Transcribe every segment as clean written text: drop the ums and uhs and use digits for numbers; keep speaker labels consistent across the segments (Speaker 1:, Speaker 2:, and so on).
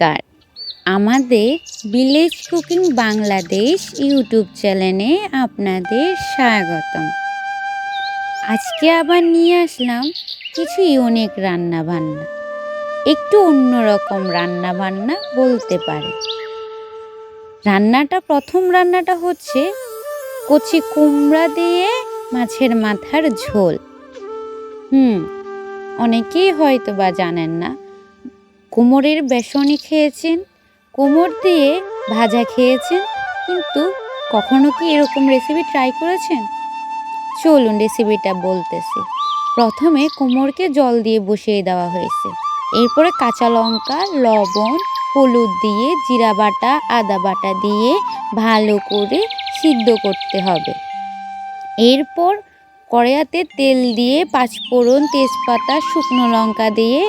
Speaker 1: নমস্কার। আমাদের village cooking Bangladesh YouTube চ্যানেলে আপনাদের স্বাগতম। আজকে আবার নিয়ে আসলাম কিছু ইউনিক রান্নাবান্না, একটু অন্যরকম রান্নাবান্না বলতে পারে। প্রথম রান্নাটা হচ্ছে কচি কুমড়া দিয়ে মাছের মাথার ঝোল। অনেকেই হয়তো বা জানেন না, কুমড়ের বেসনই খেয়েছেন, কুমড় দিয়ে ভাজা খেয়েছেন, কিন্তু কখনো কি এরকম রেসিপি ট্রাই করেছেন? চলুন রেসিপিটা বলতেছি। প্রথমে কুমড়কে জল দিয়ে বসিয়ে দেওয়া হয়েছে। এরপরে কাঁচা লঙ্কা, লবণ, হলুদ দিয়ে জিরা বাটা, আদা বাটা দিয়ে ভালো করে সিদ্ধ করতে হবে। এরপর কড়াইতে তেল দিয়ে পাঁচফোড়ন, তেজপাতা, শুকনো লঙ্কা দিয়ে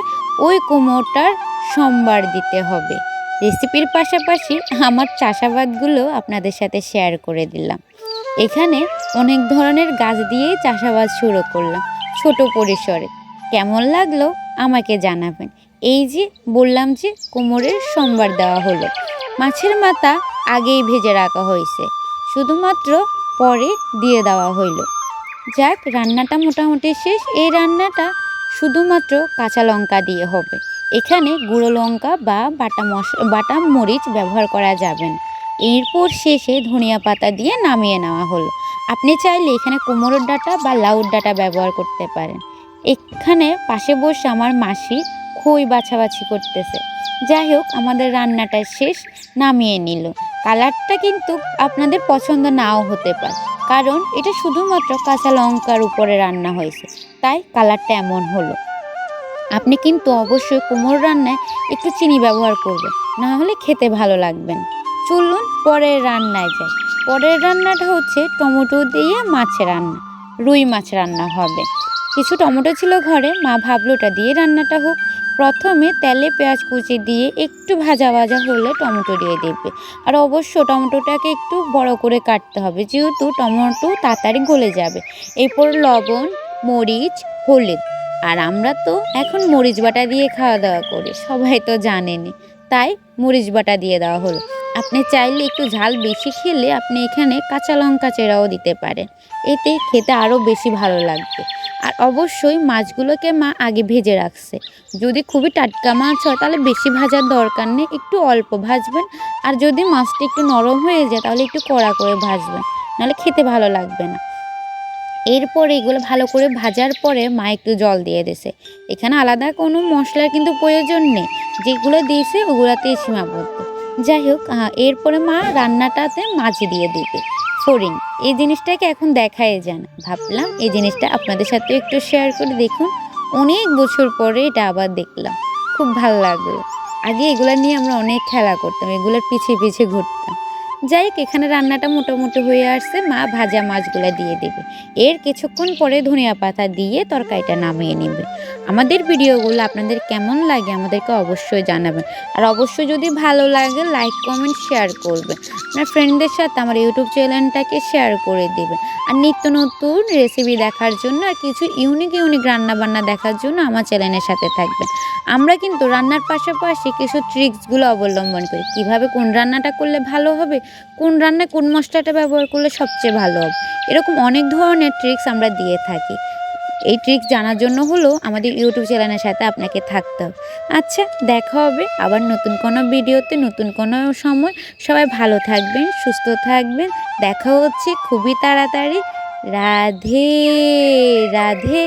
Speaker 1: ওই কুমড়োটার সম্বার দিতে হবে। রেসিপির পাশাপাশি আমার চাষাবাদগুলো আপনাদের সাথে শেয়ার করে দিলাম। এখানে অনেক ধরনের গাছ দিয়েই চাষাবাদ শুরু করলাম ছোট পরিসরে। কেমন লাগলো আমাকে জানাবেন। এই যে বললাম যে কুমড়োর সম্বার দেওয়া হলো, মাছের মাথা আগেই ভেজে রাখা হয়েছে, শুধুমাত্র পরে দিয়ে দেওয়া হইল। যাক, রান্নাটা মোটামুটি শেষ। এই রান্নাটা শুধুমাত্র কাঁচা লঙ্কা দিয়ে হবে। এখানে গুঁড়ো লঙ্কা বা বাটা মরিচ ব্যবহার করা যাবে না। এরপর শেষে ধনিয়া পাতা দিয়ে নামিয়ে নেওয়া হলো। আপনি চাইলে এখানে কুমড়োর ডাঁটা বা লাউর ডাঁটা ব্যবহার করতে পারেন। এখানে পাশে বসে আমার মাসি খই বাছাবাছি করতেছে। যাই হোক, আমাদের রান্নাটা শেষ, নামিয়ে নিল। কালারটা কিন্তু আপনাদের পছন্দ নাও হতে পারে, কারণ এটা শুধুমাত্র কাঁচা লঙ্কার উপরে রান্না হয়েছে, তাই কালারটা এমন হলো। আপনি কিন্তু অবশ্যই কুমড়ো রান্নায় একটু চিনি ব্যবহার করবেন, না হলে খেতে ভালো লাগবে না। চলুন পরের রান্নায় যাই। পরের রান্নাটা হচ্ছে টমেটো দিয়ে মাছের রান্না, রুই মাছ রান্না হবে। কিছু টমেটো ছিল ঘরে, মা ভাবলো ওটা দিয়ে রান্নাটা হোক। প্রথমে তেলে পেঁয়াজ কুচি দিয়ে একটু ভাজা ভাজা হলে টমেটো দিয়ে দেবে। আর অবশ্য টমেটোটাকে একটু বড় করে কাটতে হবে, যেহেতু টমেটো তাড়াতাড়ি গলে যাবে। এরপর লবণ, মরিচ, হলুদ। আর আমরা তো এখন মরিচ বাটা দিয়ে খাওয়া দাওয়া করি, সবাই তো জানেনই, তাই মরিচ বাটা দিয়ে দেওয়া হলো। আপনি চাইলে একটু ঝাল বেশি খেলে আপনি এখানে কাঁচা লঙ্কা চেরাও দিতে পারেন, এতে খেতে আরও বেশি ভালো লাগবে। আর অবশ্যই মাছগুলোকে মা আগে ভেজে রাখছে। যদি খুবই টাটকা মাছ হয় তাহলে বেশি ভাজার দরকার নেই, একটু অল্প ভাজবেন। আর যদি মাছটা একটু নরম হয়ে যায় তাহলে একটু কড়া করে ভাজবেন, নাহলে খেতে ভালো লাগবে না। এরপর এগুলো ভালো করে ভাজার পরে মা একটু জল দিয়ে দিয়েছে। এখানে আলাদা কোনো মশলার কিন্তু প্রয়োজন নেই, যেগুলো দিয়েছে ওগুলোতেই সীমাবদ্ধ। যাই হোক, এরপরে মা রান্নাটাতে মাছ দিয়ে দিবে, ফড়িং। এই জিনিসটাকে এখন দেখাই যায় না, ভাবলাম এই জিনিসটা আপনাদের সাথে একটু শেয়ার করে। দেখুন, অনেক বছর পরে এটা আবার দেখলাম, খুব ভালো লাগলো। আগে এগুলো নিয়ে আমরা অনেক খেলা করতাম, এগুলোর পিছিয়ে পিছিয়ে ঘুরতাম। যাই হোক, এখানে রান্নাটা মোটামুটি হয়ে আসছে, মা ভাজা মাছগুলো দিয়ে দেবে। এর কিছুক্ষণ পরে ধনিয়া পাতা দিয়ে তরকারিটা নামিয়ে নেবে। আমাদের ভিডিওগুলো আপনাদের কেমন লাগে আমাদেরকে অবশ্যই জানাবেন। আর অবশ্যই যদি ভালো লাগে লাইক, কমেন্ট, শেয়ার করবেন। আপনার ফ্রেন্ডদের সাথে আমার ইউটিউব চ্যানেলটাকে শেয়ার করে দেবেন। আর নিত্য নতুন রেসিপি দেখার জন্য আর কিছু ইউনিক রান্নাবান্না দেখার জন্য আমার চ্যানেলের সাথে থাকবেন। আমরা কিন্তু রান্নার পাশাপাশি কিছু ট্রিক্সগুলো অবলম্বন করি, কিভাবে কোন রান্নাটা করলে ভালো হবে, কোন রান্নায় কোন মশলাটা ব্যবহার করলে সবচেয়ে ভালো হবে, এরকম অনেক ধরনের ট্রিক্স আমরা দিয়ে থাকি। এই ট্রিক্স জানার জন্য হলো আমাদের ইউটিউব চ্যানেলের সাথে আপনাকে থাকতে হবে। আচ্ছা, দেখা হবে আবার নতুন কোনো ভিডিওতে, নতুন কোনো সময়। সবাই ভালো থাকবেন, সুস্থ থাকবেন। দেখা হচ্ছে খুবই তাড়াতাড়ি। রাধে রাধে।